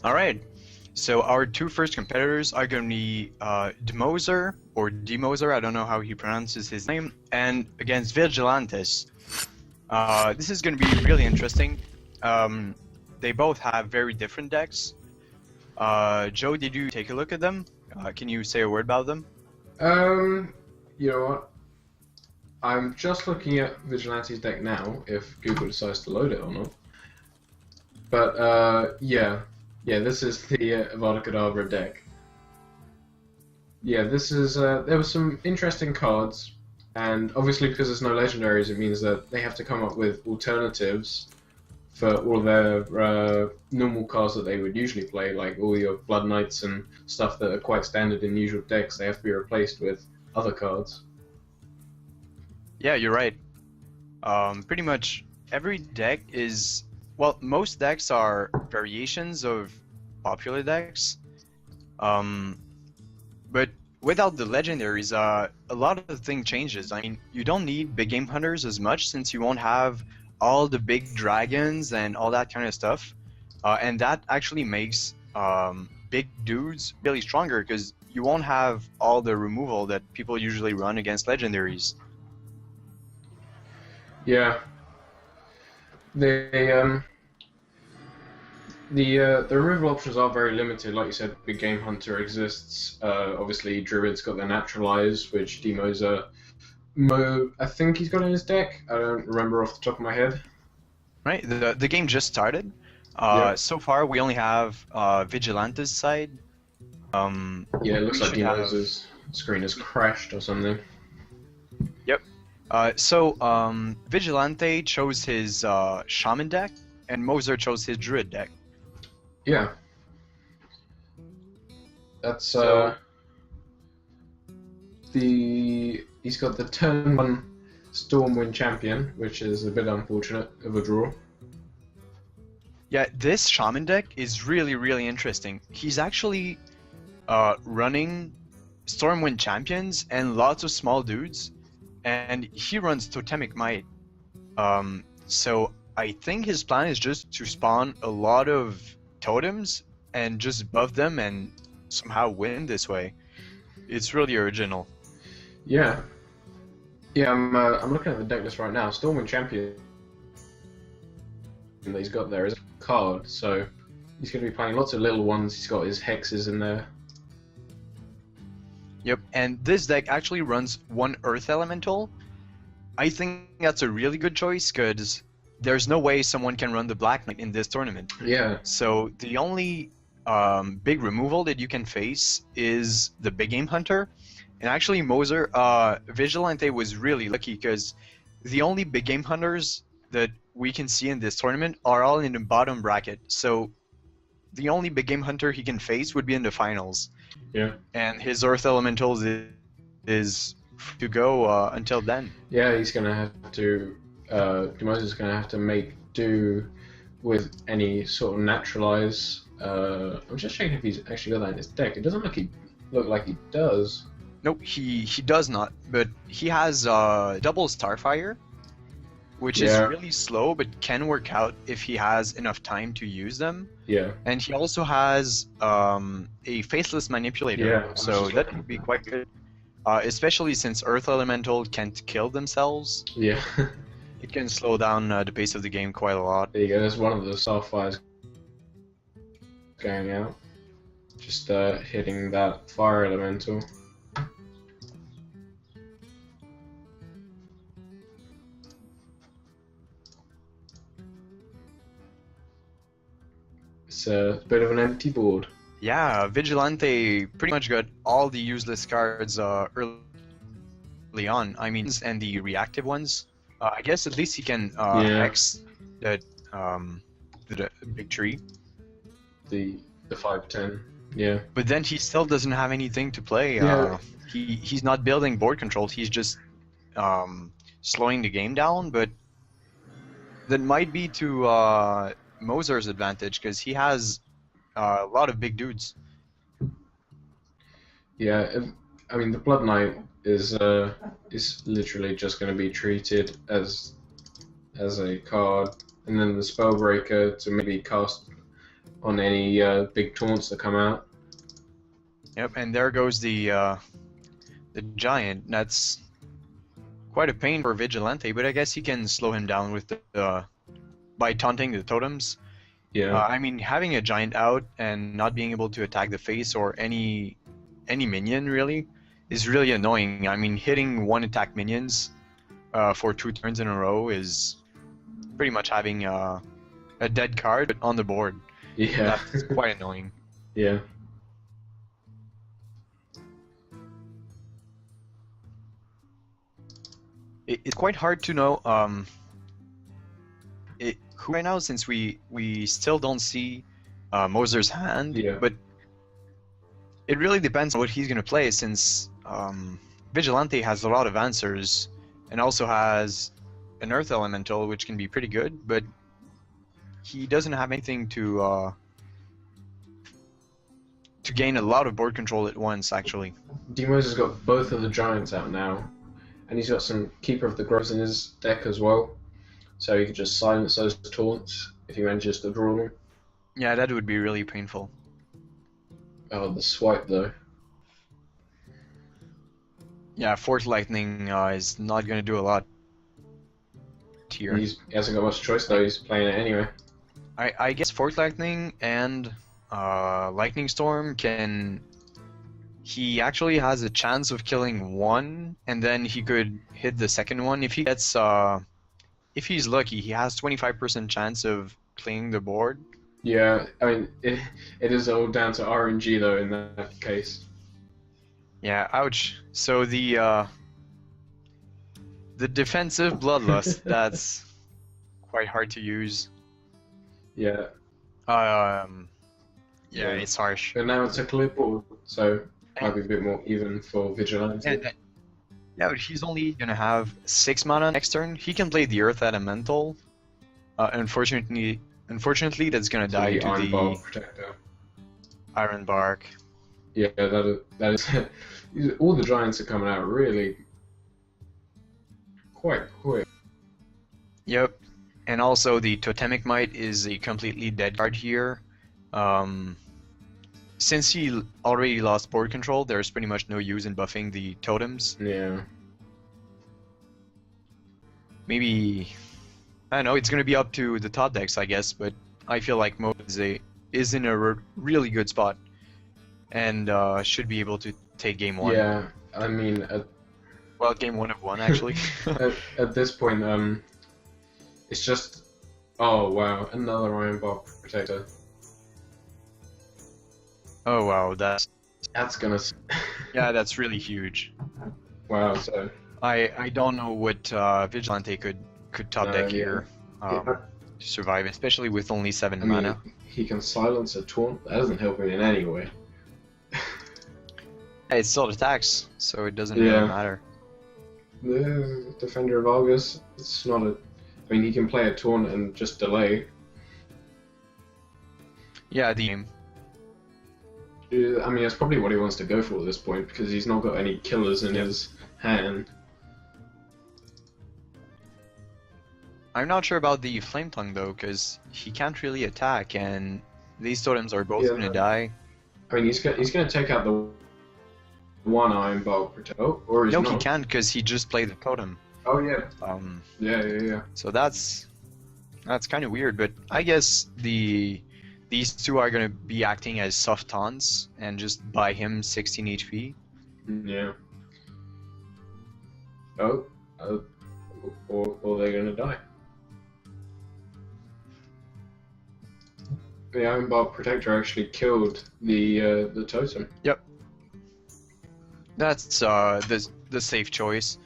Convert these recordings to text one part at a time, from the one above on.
All right. So our two first competitors are going to be dmoser or dmoser. I don't know how he pronounces his name, and against Vigilantes. This is going to be really interesting. They both have very different decks. Joe, did you take a look at them? Can you say a word about them? Um, you know what? I'm just looking at Vigilante's deck now, if Google decides to load it or not. But, yeah, this is the Avada Kedavra deck. Yeah, this is, there were some interesting cards, and obviously because there's no legendaries, it means that they have to come up with alternatives for all their normal cards that they would usually play, like all your Blood Knights and stuff that are quite standard in usual decks. They have to be replaced with other cards. Yeah, you're right. Pretty much every deck is, well, most decks are variations of popular decks. But without the legendaries, a lot of the thing changes. I mean, you don't need big game hunters as much since you won't have all the big dragons and all that kind of stuff. And that actually makes big dudes really stronger because you won't have all the removal that people usually run against legendaries. Yeah, they the removal options are very limited. Like you said, Big Game Hunter exists. Obviously, Druid's got their Naturalize, which dmoser I think he's got in his deck. I don't remember off the top of my head. Right, the game just started. Yeah. So far, we only have Vigilante's side. Yeah, it looks we like should have- dmoser's screen has crashed or something. Yep. Vigilante chose his Shaman deck, and Moser chose his Druid deck. Yeah. That's So- he's got the turn 1 Stormwind Champion, which is a bit unfortunate of a draw. Yeah, this Shaman deck is really, really interesting. He's actually running Stormwind Champions and lots of small dudes, and he runs Totemic Might. So I think his plan is just to spawn a lot of totems and just buff them and somehow win this way. It's really original. Yeah. Yeah, I'm looking at the deck list right now. Stormwind Champion that he's got there is a card, so he's going to be playing lots of little ones. He's got his hexes in there. Yep, and this deck actually runs one Earth Elemental. I think that's a really good choice because there's no way someone can run the Black Knight in this tournament. Yeah. So the only big removal that you can face is the Big Game Hunter. And actually, Moser, Vigilante was really lucky because the only Big Game Hunters that we can see in this tournament are all in the bottom bracket. So the only Big Game Hunter he can face would be in the finals. Yeah. And his Earth Elementals is to go until then. Yeah, he's going to have to. Demoser's going to have to make do with any sort of naturalize. I'm just checking if he's actually got that in his deck. It doesn't look like he does. Nope, he does not. But he has double Starfire, which is really slow, but can work out if he has enough time to use them. Yeah. And he also has a Faceless Manipulator, Yeah, so that would be quite good. Especially since Earth Elemental can't kill themselves. Yeah. It can slow down the pace of the game quite a lot. There you go, there's one of the Starfires going out. Just hitting that Fire Elemental. It's a bit of an empty board. Yeah, Vigilante pretty much got all the useless cards early on. I mean, and the reactive ones. I guess at least he can hex the big tree. The 5/10. Yeah. But then he still doesn't have anything to play. Yeah. He's not building board control. He's just slowing the game down. But that might be to Moser's advantage because he has a lot of big dudes. Yeah. I mean, the Blood Knight is literally just going to be treated as a card, and then the Spellbreaker to maybe cast on any big taunts that come out. Yep, and there goes the giant. That's quite a pain for Vigilante, but I guess he can slow him down with the by taunting the totems. Yeah. I mean, having a giant out and not being able to attack the face or any minion really is really annoying. I mean, hitting one attack minions for 2 turns in a row is pretty much having a dead card on the board. Yeah. That's quite annoying. Yeah. It's quite hard to know who right now, since we still don't see Moser's hand. Yeah. But it really depends on what he's gonna play, since Vigilante has a lot of answers and also has an Earth Elemental, which can be pretty good, but he doesn't have anything to gain a lot of board control at once, actually. dmoser's got both of the giants out now, and he's got some Keeper of the Groves in his deck as well, so he can just silence those taunts if he manages to draw them. Yeah, that would be really painful. Oh, the swipe though. Yeah, Force Lightning is not gonna do a lot here. He hasn't got much choice though, he's playing it anyway. I guess Force Lightning and Lightning Storm can... He actually has a chance of killing one, and then he could hit the second one. If he gets... if he's lucky, he has 25% chance of clearing the board. Yeah, I mean, it is all down to RNG though in that case. Yeah, ouch. So the defensive Bloodlust, that's quite hard to use. Yeah. Yeah, it's harsh. And now it's a clear board, so might be a bit more even for Vigilante. Yeah, but he's only gonna have 6 mana next turn. He can play the Earth Elemental. Unfortunately, that's gonna die to Iron the Bark Protector. Iron Bark. Yeah, that is. All the giants are coming out really quite quick. Yep, and also the Totemic Might is a completely dead card here. Since he already lost board control, there's pretty much no use in buffing the totems. Yeah. Maybe, I don't know, it's gonna be up to the top decks, I guess, but I feel like Mo is in a really good spot and should be able to take game 1. Yeah, I mean, Well, game 1 of 1 actually. at this point, it's just, oh wow, another Iron Bark Protector. Oh wow, that's gonna. yeah, that's really huge. Wow, so. I don't know what Vigilante could top deck here to survive, especially with only 7 mana. Mean, he can silence a taunt. That doesn't help him in any way. It still attacks, so it doesn't really matter. The Defender of Argus, it's not a... I mean, he can play a taunt and just delay. Yeah, the game. I mean, that's probably what he wants to go for at this point, because he's not got any killers in his hand. I'm not sure about the Flame Tongue though, because he can't really attack, and these totems are both gonna die. I mean, he's gonna take out the one Iron Bark Protector, or he's no, not. he can't, because he just played the totem. Oh yeah. Yeah. So that's kind of weird, but I guess these two are gonna be acting as soft taunts and just buy him 16 HP. Yeah. Oh, or they're gonna die. The Iron Bark Protector actually killed the totem. Yep. That's the safe choice,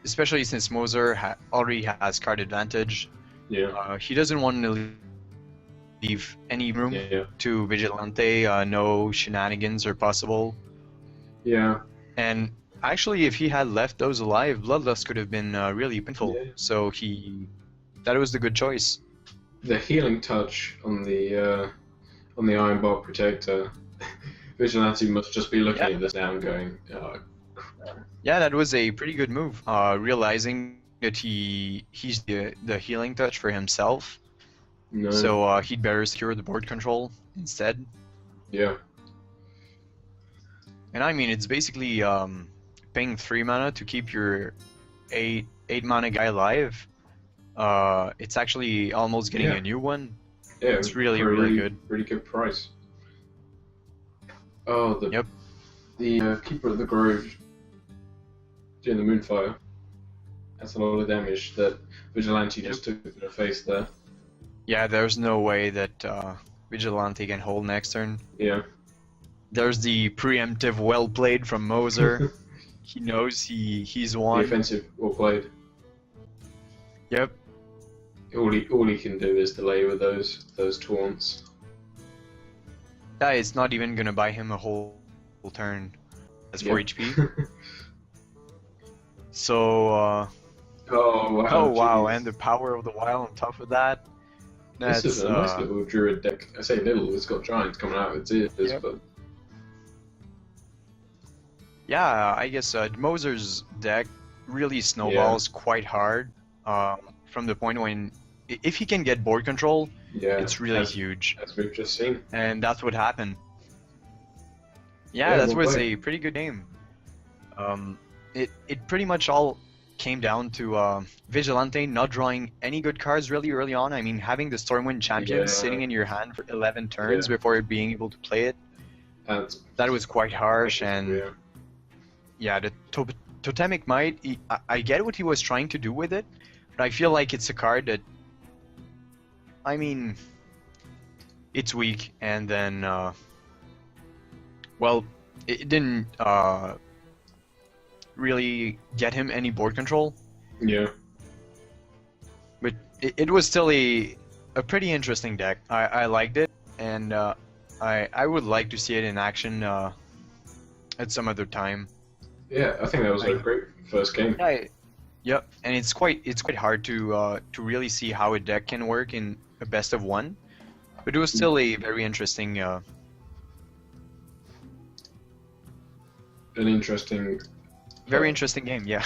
especially since Moser already has card advantage. Yeah. He doesn't want to leave any room to Vigilante. No shenanigans are possible. Yeah. And actually, if he had left those alive, Bloodlust could have been really painful. Yeah. So that was the good choice. The healing touch on the Iron Bark Protector. Vigilante must just be looking at this now and going, oh, crap. Yeah, that was a pretty good move. Realizing that he's the healing touch for himself. No. So he'd better secure the board control instead. Yeah. And I mean, it's basically paying 3 mana to keep your 8 mana guy alive. It's actually almost getting Yeah. a new one. Yeah. It's really, really good. Really good price. Oh, the Yep. the Keeper of the Grove doing the Moonfire. That's a lot of damage that Vigilante just took to the face there. Yeah, there's no way that Vigilante can hold next turn. Yeah. There's the preemptive well played from Moser. He knows he's The won. offensive well played. Yep. All he can do is delay with those taunts. Yeah, it's not even gonna buy him a whole turn. That's 4 HP. So Oh wow! oh wow, jeez. and the power of the wild on top of that. This is That's a nice little druid deck. I say little, it's got giants coming out of its ears, Yep. but yeah, I guess Moser's deck really snowballs quite hard. From the point when if he can get board control, yeah, it's really huge, as we've just seen. and that's what happened. Yeah, Yeah, that well was played. a pretty good game. It pretty much all came down to Vigilante not drawing any good cards really early on. I mean, having the Stormwind Champion Yeah. sitting in your hand for 11 turns Yeah. before being able to play it, That's that was quite harsh. And yeah, the Totemic Might, I get what he was trying to do with it, but I feel like it's a card that, I mean, it's weak, and then, well, it didn't really get him any board control, yeah. but it was still a pretty interesting deck. I liked it, and I would like to see it in action at some other time. Yeah, I think that was a great first game. Yep, and it's quite hard to really see how a deck can work in a best of one, but it was still a very interesting. An interesting Very interesting game, yeah.